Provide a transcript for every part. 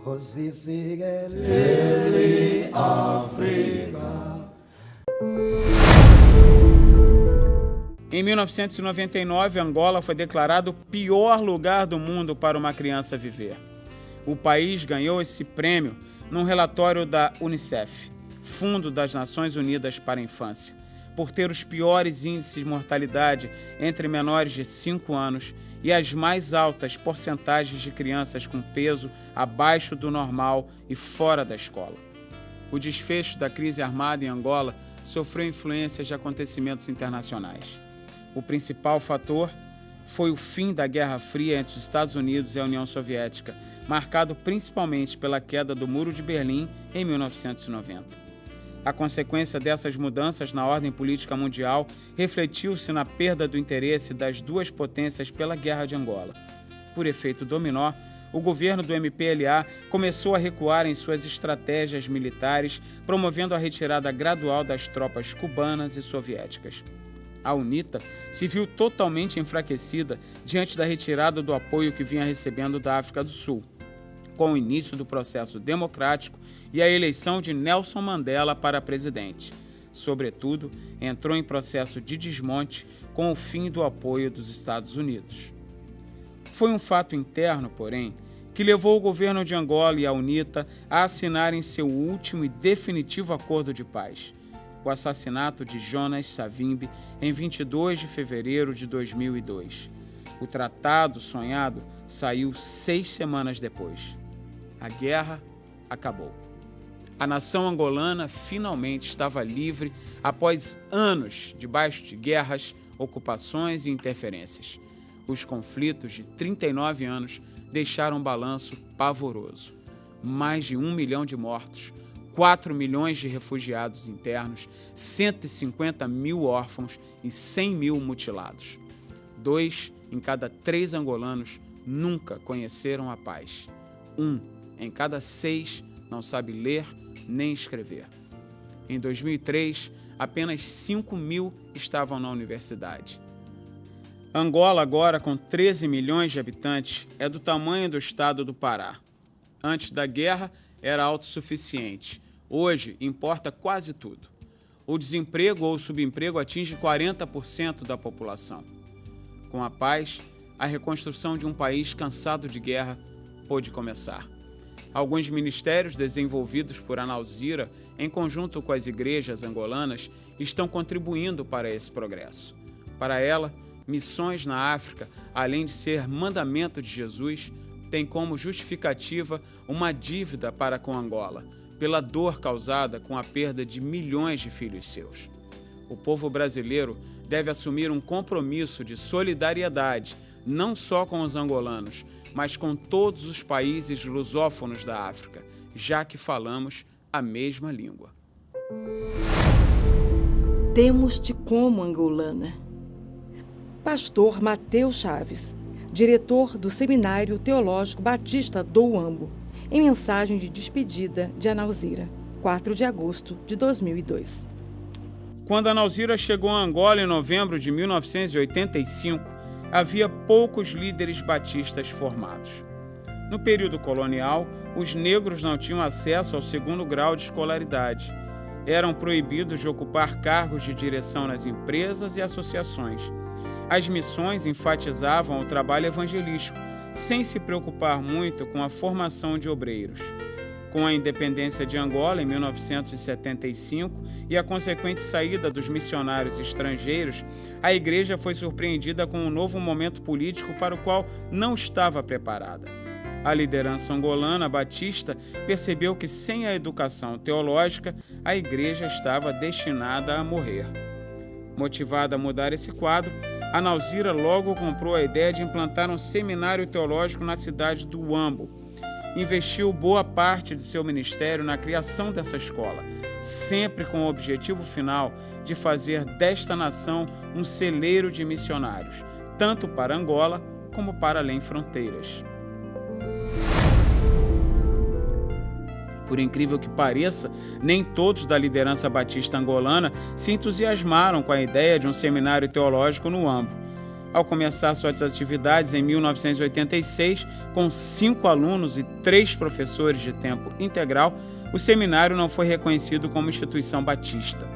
così sighelli Africa. Em 1999, Angola foi declarado o pior lugar do mundo para uma criança viver. O país ganhou esse prêmio num relatório da UNICEF, Fundo das Nações Unidas para a Infância, por ter os piores índices de mortalidade entre menores de 5 anos e as mais altas porcentagens de crianças com peso abaixo do normal e fora da escola. O desfecho da crise armada em Angola sofreu influências de acontecimentos internacionais. O principal fator foi o fim da Guerra Fria entre os Estados Unidos e a União Soviética, marcado principalmente pela queda do Muro de Berlim em 1990. A consequência dessas mudanças na ordem política mundial refletiu-se na perda do interesse das duas potências pela Guerra de Angola. Por efeito dominó, o governo do MPLA começou a recuar em suas estratégias militares, promovendo a retirada gradual das tropas cubanas e soviéticas. A UNITA se viu totalmente enfraquecida diante da retirada do apoio que vinha recebendo da África do Sul, com o início do processo democrático e a eleição de Nelson Mandela para presidente. Sobretudo, entrou em processo de desmonte com o fim do apoio dos Estados Unidos. Foi um fato interno, porém, que levou o governo de Angola e a UNITA a assinarem seu último e definitivo acordo de paz, o assassinato de Jonas Savimbi em 22 de fevereiro de 2002. O tratado sonhado saiu 6 semanas depois. A guerra acabou. A nação angolana finalmente estava livre após anos debaixo de guerras, ocupações e interferências. Os conflitos de 39 anos deixaram um balanço pavoroso. Mais de 1 milhão de mortos, 4 milhões de refugiados internos, 150 mil órfãos e 100 mil mutilados. 2 em cada 3 angolanos nunca conheceram a paz. 1 em cada 6 não sabe ler nem escrever. Em 2003, apenas 5 mil estavam na universidade. Angola, agora com 13 milhões de habitantes, é do tamanho do estado do Pará. Antes da guerra, era autossuficiente. Hoje, importa quase tudo. O desemprego ou subemprego atinge 40% da população. Com a paz, a reconstrução de um país cansado de guerra pôde começar. Alguns ministérios desenvolvidos por Analzira, em conjunto com as igrejas angolanas, estão contribuindo para esse progresso. Para ela, missões na África, além de ser mandamento de Jesus, tem como justificativa uma dívida para com Angola, pela dor causada com a perda de milhões de filhos seus. O povo brasileiro deve assumir um compromisso de solidariedade, não só com os angolanos, mas com todos os países lusófonos da África, já que falamos a mesma língua. Temos-te como angolana. Pastor Mateus Chaves, diretor do Seminário Teológico Batista do Uambo, em mensagem de despedida de Analzira, 4 de agosto de 2002. Quando Analzira chegou a Angola em novembro de 1985, havia poucos líderes batistas formados. No período colonial, os negros não tinham acesso ao 2º grau de escolaridade. Eram proibidos de ocupar cargos de direção nas empresas e associações. As missões enfatizavam o trabalho evangelístico, sem se preocupar muito com a formação de obreiros. Com a independência de Angola em 1975 e a consequente saída dos missionários estrangeiros, a igreja foi surpreendida com um novo momento político para o qual não estava preparada. A liderança angolana batista percebeu que sem a educação teológica, a igreja estava destinada a morrer. Motivada a mudar esse quadro, Analzira logo comprou a ideia de implantar um seminário teológico na cidade do Uambo. Investiu boa parte de seu ministério na criação dessa escola, sempre com o objetivo final de fazer desta nação um celeiro de missionários, tanto para Angola como para além fronteiras. Por incrível que pareça, nem todos da liderança batista angolana se entusiasmaram com a ideia de um seminário teológico no Uambo. Ao começar suas atividades em 1986, com 5 alunos e 3 professores de tempo integral, o seminário não foi reconhecido como instituição batista.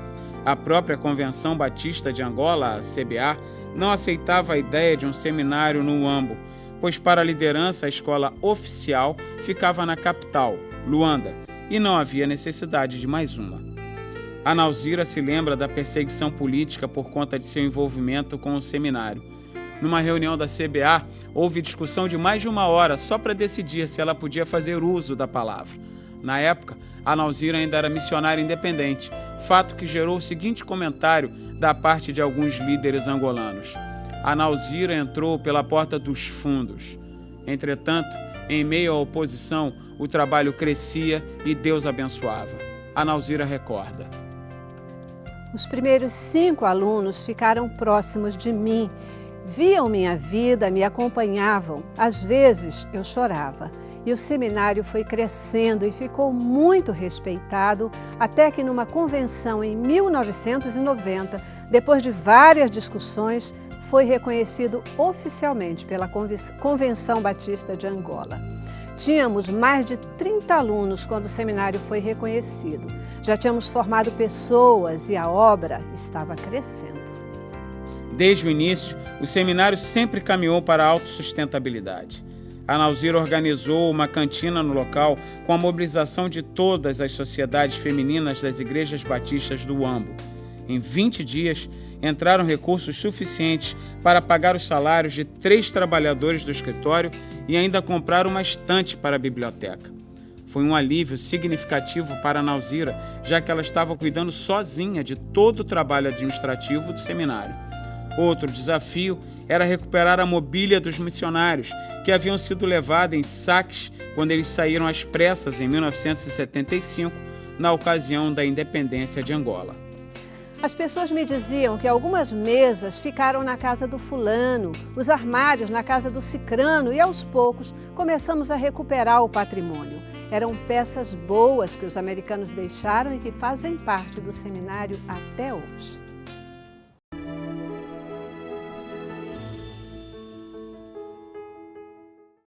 A própria Convenção Batista de Angola, a CBA, não aceitava a ideia de um seminário no Uambo, pois para a liderança a escola oficial ficava na capital, Luanda, e não havia necessidade de mais uma. A Nauzira se lembra da perseguição política por conta de seu envolvimento com o seminário. Numa reunião da CBA, houve discussão de mais de 1 hora só para decidir se ela podia fazer uso da palavra. Na época, a Nauzira ainda era missionária independente, fato que gerou o seguinte comentário da parte de alguns líderes angolanos: a Nauzira entrou pela porta dos fundos. Entretanto, em meio à oposição, o trabalho crescia e Deus abençoava. A Nauzira recorda: os primeiros 5 alunos ficaram próximos de mim, viam minha vida, me acompanhavam. Às vezes eu chorava. E o seminário foi crescendo e ficou muito respeitado, até que numa convenção em 1990, depois de várias discussões, foi reconhecido oficialmente pela Convenção Batista de Angola. Tínhamos mais de 30 alunos quando o seminário foi reconhecido. Já tínhamos formado pessoas e a obra estava crescendo. Desde o início, o seminário sempre caminhou para a autossustentabilidade. A Nauzira organizou uma cantina no local com a mobilização de todas as sociedades femininas das igrejas batistas do Uambo. Em 20 dias, entraram recursos suficientes para pagar os salários de 3 trabalhadores do escritório e ainda comprar uma estante para a biblioteca. Foi um alívio significativo para a Nauzira, já que ela estava cuidando sozinha de todo o trabalho administrativo do seminário. Outro desafio era recuperar a mobília dos missionários, que haviam sido levada em saques quando eles saíram às pressas em 1975, na ocasião da independência de Angola. As pessoas me diziam que algumas mesas ficaram na casa do fulano, os armários na casa do cicrano, e aos poucos começamos a recuperar o patrimônio. Eram peças boas que os americanos deixaram e que fazem parte do seminário até hoje.